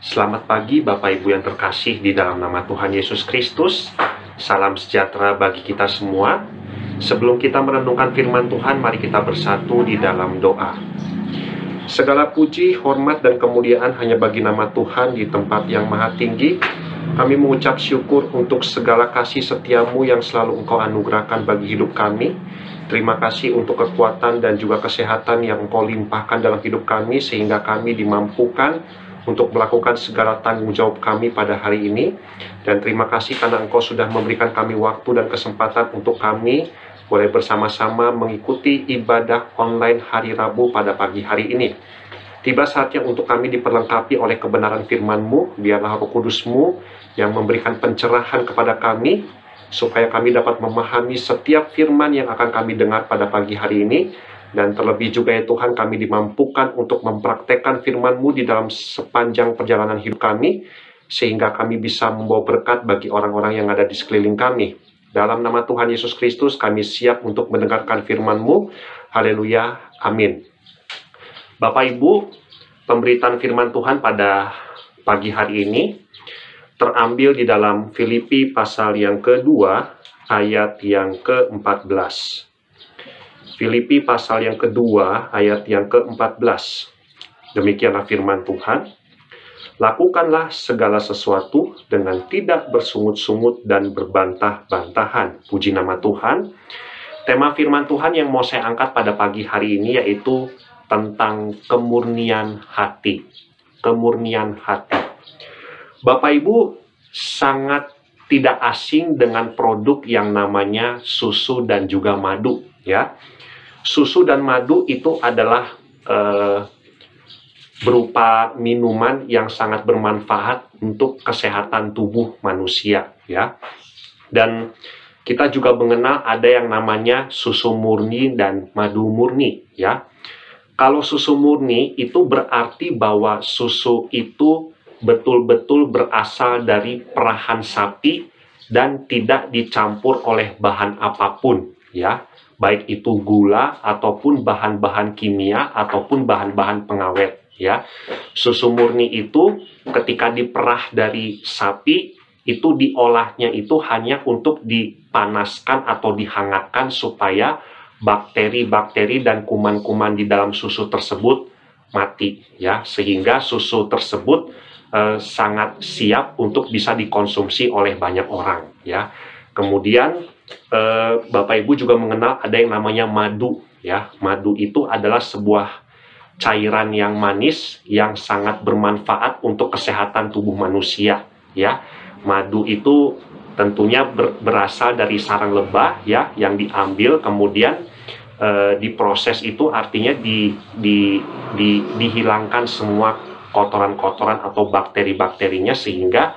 Selamat pagi Bapak Ibu yang terkasih di dalam nama Tuhan Yesus Kristus. Salam sejahtera bagi kita semua. Sebelum kita merenungkan firman Tuhan, mari kita bersatu di dalam doa. Segala puji, hormat, dan kemuliaan hanya bagi nama Tuhan di tempat yang maha tinggi. Kami mengucap syukur untuk segala kasih setiamu yang selalu Engkau anugerahkan bagi hidup kami. Terima kasih untuk kekuatan dan juga kesehatan yang Engkau limpahkan dalam hidup kami, sehingga kami dimampukan untuk melakukan segala tanggung jawab kami pada hari ini. Dan terima kasih karena Engkau sudah memberikan kami waktu dan kesempatan untuk kami boleh bersama-sama mengikuti ibadah online hari Rabu pada pagi hari ini. Tiba saatnya untuk kami diperlengkapi oleh kebenaran firman-Mu. Biarlah Roh Kudus-Mu yang memberikan pencerahan kepada kami, supaya kami dapat memahami setiap firman yang akan kami dengar pada pagi hari ini. Dan terlebih juga ya Tuhan, kami dimampukan untuk mempraktekkan firman-Mu di dalam sepanjang perjalanan hidup kami, sehingga kami bisa membawa berkat bagi orang-orang yang ada di sekeliling kami. Dalam nama Tuhan Yesus Kristus, kami siap untuk mendengarkan firman-Mu. Haleluya, amin. Bapak Ibu, pemberitaan firman Tuhan pada pagi hari ini terambil di dalam Filipi pasal yang kedua, ayat yang ke-14. Filipi pasal yang kedua, ayat yang ke-14. Demikianlah firman Tuhan. Lakukanlah segala sesuatu dengan tidak bersungut-sungut dan berbantah-bantahan. Puji nama Tuhan. Tema firman Tuhan yang mau saya angkat pada pagi hari ini yaitu tentang kemurnian hati. Kemurnian hati. Bapak Ibu sangat tidak asing dengan produk yang namanya susu dan juga madu, ya. Susu dan madu itu adalah berupa minuman yang sangat bermanfaat untuk kesehatan tubuh manusia, ya. Dan kita juga mengenal ada yang namanya susu murni dan madu murni, ya. Kalau susu murni itu berarti bahwa susu itu betul-betul berasal dari perahan sapi dan tidak dicampur oleh bahan apapun, ya. Baik itu gula ataupun bahan-bahan kimia ataupun bahan-bahan pengawet, ya. Susu murni itu ketika diperah dari sapi itu diolahnya itu hanya untuk dipanaskan atau dihangatkan supaya bakteri-bakteri dan kuman-kuman di dalam susu tersebut mati, ya, sehingga susu tersebut sangat siap untuk bisa dikonsumsi oleh banyak orang, ya. Kemudian Bapak Ibu juga mengenal ada yang namanya madu, ya. Madu itu adalah sebuah cairan yang manis yang sangat bermanfaat untuk kesehatan tubuh manusia, ya. Madu itu tentunya berasal dari sarang lebah, ya, yang diambil kemudian diproses, itu artinya dihilangkan semua kotoran-kotoran atau bakteri-bakterinya sehingga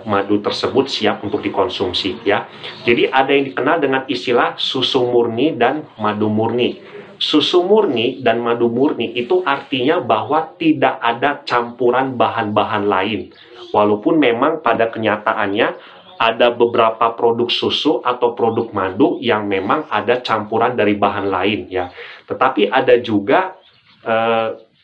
madu tersebut siap untuk dikonsumsi, ya. Jadi ada yang dikenal dengan istilah susu murni dan madu murni. Susu murni dan madu murni itu artinya bahwa tidak ada campuran bahan-bahan lain. Walaupun memang pada kenyataannya ada beberapa produk susu atau produk madu yang memang ada campuran dari bahan lain, ya. Tetapi ada juga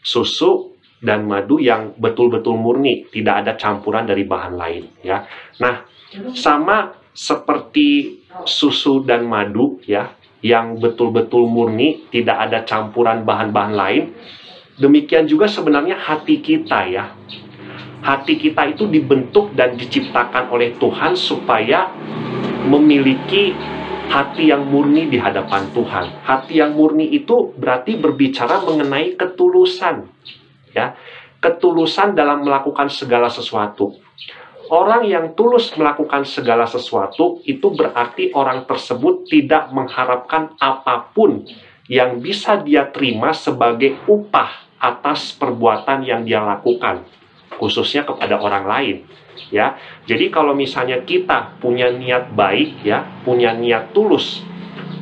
susu dan madu yang betul-betul murni, tidak ada campuran dari bahan lain, ya. Nah, sama seperti susu dan madu, ya, yang betul-betul murni, tidak ada campuran bahan-bahan lain, demikian juga sebenarnya hati kita, ya. Hati kita itu dibentuk dan diciptakan oleh Tuhan supaya memiliki hati yang murni di hadapan Tuhan. Hati yang murni itu berarti berbicara mengenai ketulusan, ya, ketulusan dalam melakukan segala sesuatu. Orang yang tulus melakukan segala sesuatu itu berarti orang tersebut tidak mengharapkan apapun yang bisa dia terima sebagai upah atas perbuatan yang dia lakukan, khususnya kepada orang lain, ya. Jadi kalau misalnya kita punya niat baik, ya, punya niat tulus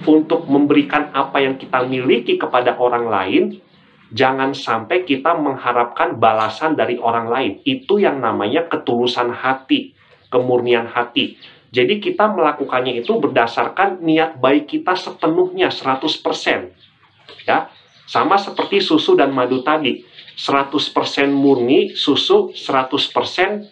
untuk memberikan apa yang kita miliki kepada orang lain, jangan sampai kita mengharapkan balasan dari orang lain. Itu yang namanya ketulusan hati, kemurnian hati. Jadi kita melakukannya itu berdasarkan niat baik kita sepenuhnya, 100%. Ya, sama seperti susu dan madu tadi. 100% murni susu, 100%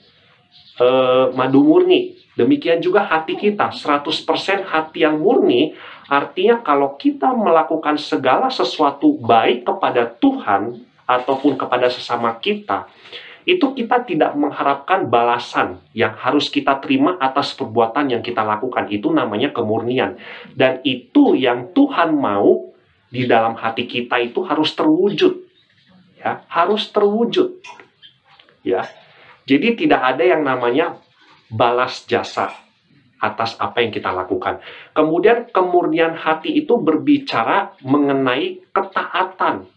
madu murni. Demikian juga hati kita, 100% hati yang murni. Artinya kalau kita melakukan segala sesuatu baik kepada Tuhan ataupun kepada sesama kita, itu kita tidak mengharapkan balasan yang harus kita terima atas perbuatan yang kita lakukan. Itu namanya kemurnian. Dan itu yang Tuhan mau di dalam hati kita itu harus terwujud. Ya, harus terwujud. Ya. Jadi tidak ada yang namanya balas jasa atas apa yang kita lakukan. Kemudian kemurnian hati itu berbicara mengenai ketaatan.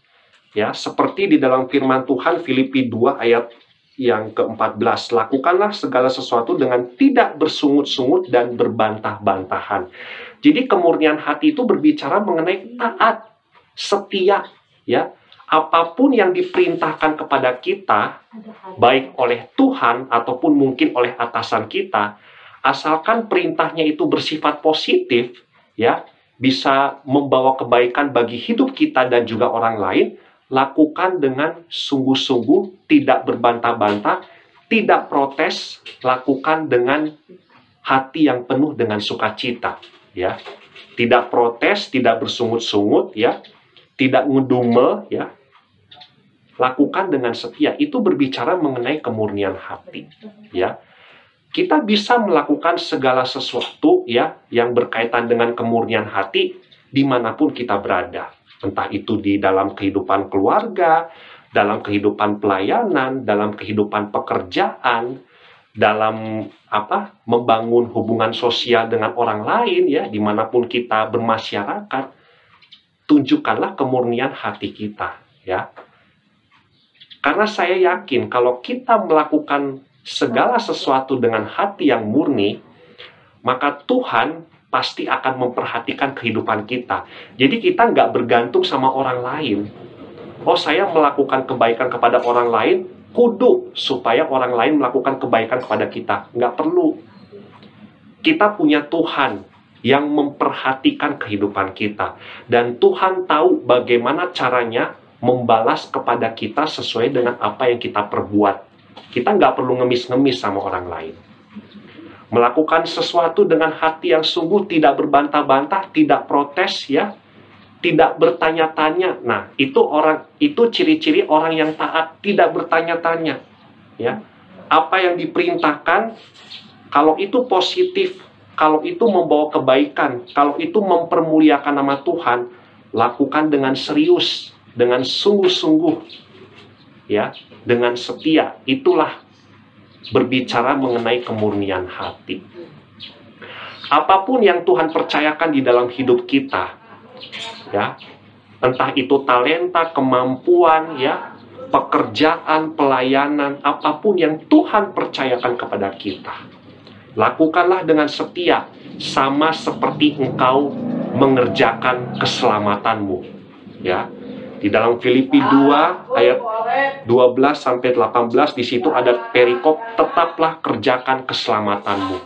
Ya, seperti di dalam firman Tuhan Filipi 2 ayat yang ke-14, lakukanlah segala sesuatu dengan tidak bersungut-sungut dan berbantah-bantahan. Jadi kemurnian hati itu berbicara mengenai taat, setia, ya. Apapun yang diperintahkan kepada kita, baik oleh Tuhan ataupun mungkin oleh atasan kita, asalkan perintahnya itu bersifat positif, ya, bisa membawa kebaikan bagi hidup kita dan juga orang lain, lakukan dengan sungguh-sungguh, tidak berbantah-bantah, tidak protes, lakukan dengan hati yang penuh dengan sukacita, ya. Tidak protes, tidak bersungut-sungut, ya. Tidak ngedumel, ya. Lakukan dengan setia. Itu berbicara mengenai kemurnian hati, ya. Kita bisa melakukan segala sesuatu, ya, yang berkaitan dengan kemurnian hati dimanapun kita berada. Entah itu di dalam kehidupan keluarga, dalam kehidupan pelayanan, dalam kehidupan pekerjaan, dalam membangun hubungan sosial dengan orang lain, ya, dimanapun kita bermasyarakat. Tunjukkanlah kemurnian hati kita, ya. Karena saya yakin kalau kita melakukan segala sesuatu dengan hati yang murni, maka Tuhan pasti akan memperhatikan kehidupan kita. Jadi kita nggak bergantung sama orang lain. Oh, saya melakukan kebaikan kepada orang lain, kudu supaya orang lain melakukan kebaikan kepada kita. Nggak perlu. Kita punya Tuhan yang memperhatikan kehidupan kita. Dan Tuhan tahu bagaimana caranya membalas kepada kita sesuai dengan apa yang kita perbuat. Kita nggak perlu ngemis-ngemis sama orang lain. Melakukan sesuatu dengan hati yang sungguh, tidak berbantah-bantah, tidak protes, ya, tidak bertanya-tanya. Nah, itu ciri-ciri orang yang taat, tidak bertanya-tanya, ya. Apa yang diperintahkan, kalau itu positif, kalau itu membawa kebaikan, kalau itu mempermuliakan nama Tuhan, lakukan dengan serius, dengan sungguh-sungguh, ya, dengan setia. Itulah berbicara mengenai kemurnian hati. Apapun yang Tuhan percayakan di dalam hidup kita, ya, entah itu talenta, kemampuan, ya, pekerjaan, pelayanan, apapun yang Tuhan percayakan kepada kita, lakukanlah dengan setia, sama seperti engkau mengerjakan keselamatanmu, ya. Di dalam Filipi 2 ayat 12-18, di situ ada perikop, tetaplah kerjakan keselamatanmu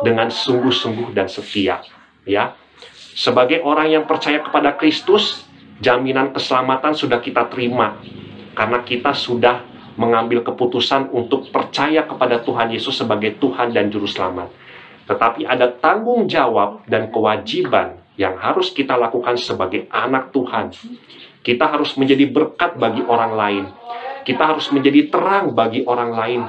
dengan sungguh-sungguh dan setia, ya. Sebagai orang yang percaya kepada Kristus, jaminan keselamatan sudah kita terima karena kita sudah mengambil keputusan untuk percaya kepada Tuhan Yesus sebagai Tuhan dan Juru Selamat. Tetapi ada tanggung jawab dan kewajiban yang harus kita lakukan sebagai anak Tuhan. Kita harus menjadi berkat bagi orang lain. Kita harus menjadi terang bagi orang lain.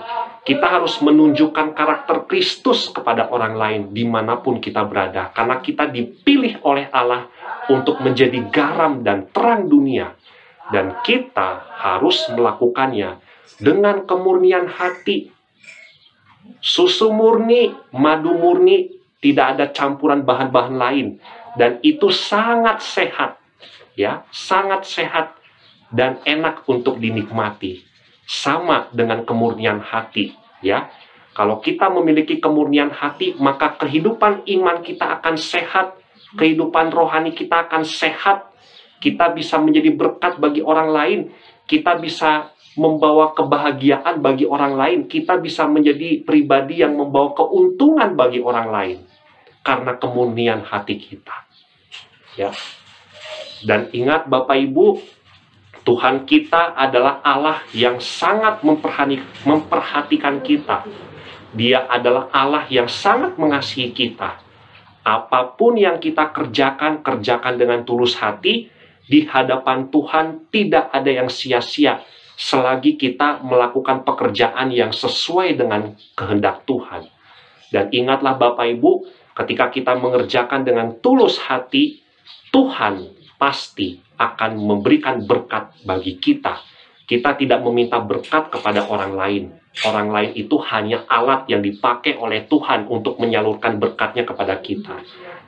Kita harus menunjukkan karakter Kristus kepada orang lain dimanapun kita berada. Karena kita dipilih oleh Allah untuk menjadi garam dan terang dunia. Dan kita harus melakukannya dengan kemurnian hati. Susu murni, madu murni, tidak ada campuran bahan-bahan lain. Dan itu sangat sehat. Ya, sangat sehat dan enak untuk dinikmati. Sama dengan kemurnian hati, ya. Kalau kita memiliki kemurnian hati, maka kehidupan iman kita akan sehat, kehidupan rohani kita akan sehat. Kita bisa menjadi berkat bagi orang lain, kita bisa membawa kebahagiaan bagi orang lain, kita bisa menjadi pribadi yang membawa keuntungan bagi orang lain karena kemurnian hati kita. Ya. Dan ingat Bapak Ibu, Tuhan kita adalah Allah yang sangat memperhatikan kita. Dia adalah Allah yang sangat mengasihi kita. Apapun yang kita kerjakan, kerjakan dengan tulus hati. Di hadapan Tuhan tidak ada yang sia-sia selagi kita melakukan pekerjaan yang sesuai dengan kehendak Tuhan. Dan ingatlah Bapak Ibu, ketika kita mengerjakan dengan tulus hati, Tuhan pasti akan memberikan berkat bagi kita. Kita tidak meminta berkat kepada orang lain. Orang lain itu hanya alat yang dipakai oleh Tuhan untuk menyalurkan berkatnya kepada kita.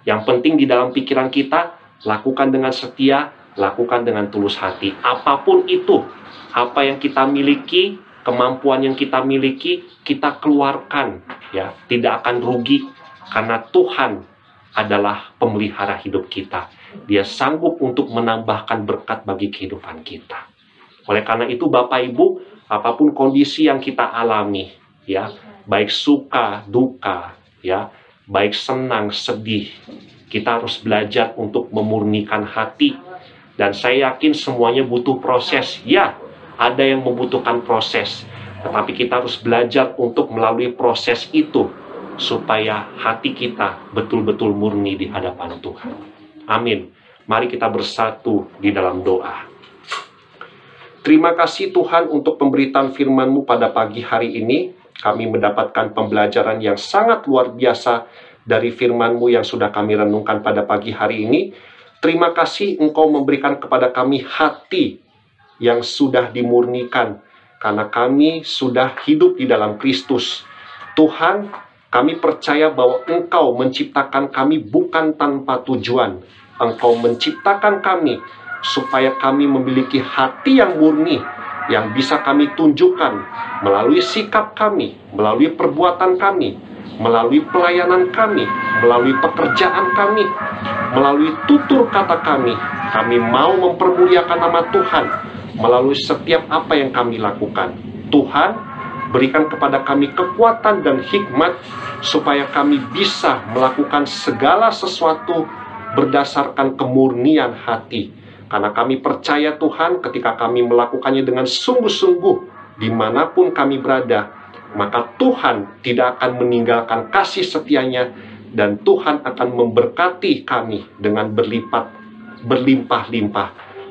Yang penting di dalam pikiran kita, lakukan dengan setia, lakukan dengan tulus hati. Apapun itu, apa yang kita miliki, kemampuan yang kita miliki, kita keluarkan. Ya, tidak akan rugi karena Tuhan adalah pemelihara hidup kita. Dia sanggup untuk menambahkan berkat bagi kehidupan kita. Oleh karena itu Bapak Ibu, apapun kondisi yang kita alami, ya, baik suka, duka, ya, baik senang, sedih, kita harus belajar untuk memurnikan hati. Dan saya yakin semuanya butuh proses. Ya, ada yang membutuhkan proses, tetapi kita harus belajar untuk melalui proses itu supaya hati kita betul-betul murni di hadapan Tuhan. Amin. Mari kita bersatu di dalam doa. Terima kasih Tuhan untuk pemberitaan firman-Mu pada pagi hari ini. Kami mendapatkan pembelajaran yang sangat luar biasa dari firman-Mu yang sudah kami renungkan pada pagi hari ini. Terima kasih Engkau memberikan kepada kami hati yang sudah dimurnikan, karena kami sudah hidup di dalam Kristus. Tuhan, kami percaya bahwa Engkau menciptakan kami bukan tanpa tujuan. Engkau menciptakan kami supaya kami memiliki hati yang murni, yang bisa kami tunjukkan melalui sikap kami, melalui perbuatan kami, melalui pelayanan kami, melalui pekerjaan kami, melalui tutur kata kami. Kami mau mempermuliakan nama Tuhan melalui setiap apa yang kami lakukan. Tuhan, berikan kepada kami kekuatan dan hikmat supaya kami bisa melakukan segala sesuatu berdasarkan kemurnian hati. Karena kami percaya Tuhan, ketika kami melakukannya dengan sungguh-sungguh dimanapun kami berada, maka Tuhan tidak akan meninggalkan kasih setianya, dan Tuhan akan memberkati kami dengan berlimpah-limpah.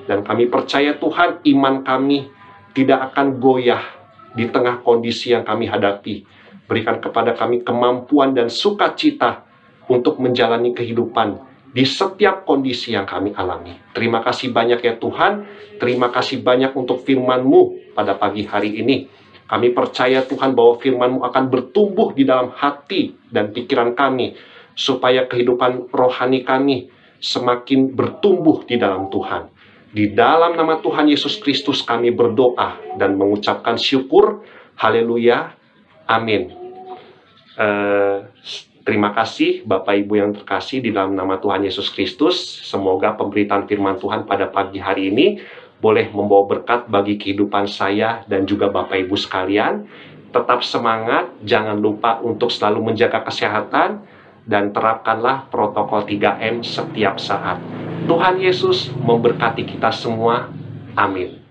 Dan kami percaya Tuhan, iman kami tidak akan goyah di tengah kondisi yang kami hadapi. Berikan kepada kami kemampuan dan sukacita untuk menjalani kehidupan di setiap kondisi yang kami alami. Terima kasih banyak ya Tuhan. Terima kasih banyak untuk firman-Mu pada pagi hari ini. Kami percaya Tuhan bahwa firman-Mu akan bertumbuh di dalam hati dan pikiran kami, supaya kehidupan rohani kami semakin bertumbuh di dalam Tuhan. Di dalam nama Tuhan Yesus Kristus kami berdoa dan mengucapkan syukur. Haleluya. Amin. Terima kasih Bapak Ibu yang terkasih di dalam nama Tuhan Yesus Kristus. Semoga pemberitaan firman Tuhan pada pagi hari ini boleh membawa berkat bagi kehidupan saya dan juga Bapak Ibu sekalian. Tetap semangat, jangan lupa untuk selalu menjaga kesehatan, dan terapkanlah protokol 3M setiap saat. Tuhan Yesus memberkati kita semua. Amin.